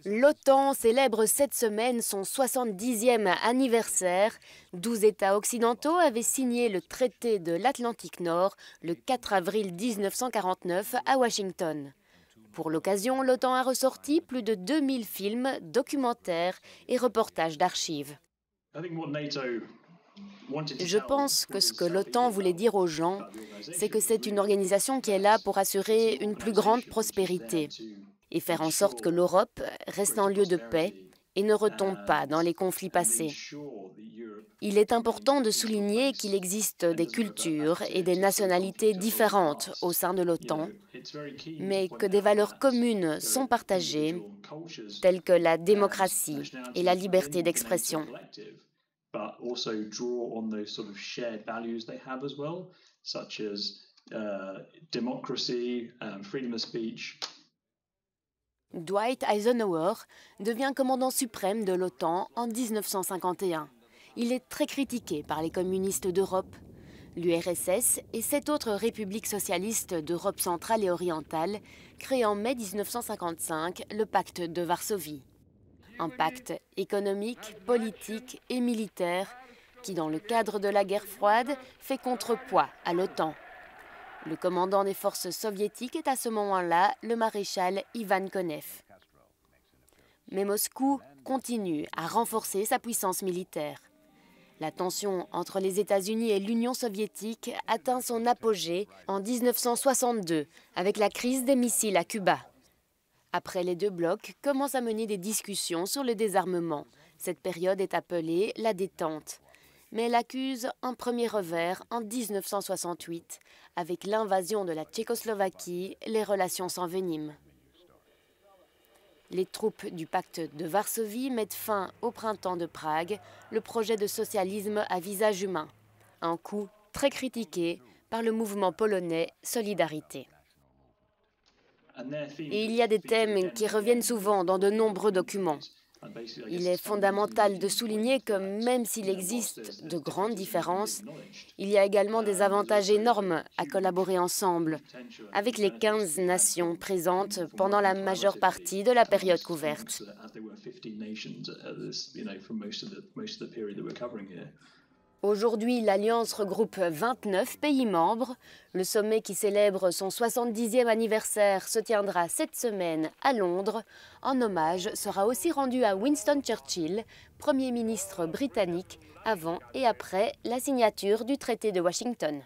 L'OTAN célèbre cette semaine son 70e anniversaire. 12 États occidentaux avaient signé le traité de l'Atlantique Nord le 4 avril 1949 à Washington. Pour l'occasion, l'OTAN a ressorti plus de 2000 films, documentaires et reportages d'archives. Je pense que ce que l'OTAN voulait dire aux gens, c'est que c'est une organisation qui est là pour assurer une plus grande prospérité et faire en sorte que l'Europe reste un lieu de paix et ne retombe pas dans les conflits passés. Il est important de souligner qu'il existe des cultures et des nationalités différentes au sein de l'OTAN, mais que des valeurs communes sont partagées, telles que la démocratie et la liberté d'expression. Dwight Eisenhower devient commandant suprême de l'OTAN en 1951. Il est très critiqué par les communistes d'Europe, l'URSS et 7 autres républiques socialistes d'Europe centrale et orientale, créées en mai 1955 le pacte de Varsovie. Un pacte économique, politique et militaire qui, dans le cadre de la guerre froide, fait contrepoids à l'OTAN. Le commandant des forces soviétiques est à ce moment-là le maréchal Ivan Konev. Mais Moscou continue à renforcer sa puissance militaire. La tension entre les États-Unis et l'Union soviétique atteint son apogée en 1962 avec la crise des missiles à Cuba. Après, les deux blocs commencent à mener des discussions sur le désarmement. Cette période est appelée la détente. Mais elle accuse un premier revers en 1968. Avec l'invasion de la Tchécoslovaquie, les relations s'enveniment. Les troupes du pacte de Varsovie mettent fin au printemps de Prague, le projet de socialisme à visage humain. Un coup très critiqué par le mouvement polonais Solidarité. Et il y a des thèmes qui reviennent souvent dans de nombreux documents. Il est fondamental de souligner que même s'il existe de grandes différences, il y a également des avantages énormes à collaborer ensemble avec les 15 nations présentes pendant la majeure partie de la période couverte. Aujourd'hui, l'Alliance regroupe 29 pays membres. Le sommet qui célèbre son 70e anniversaire se tiendra cette semaine à Londres. Un hommage sera aussi rendu à Winston Churchill, Premier ministre britannique, avant et après la signature du traité de Washington.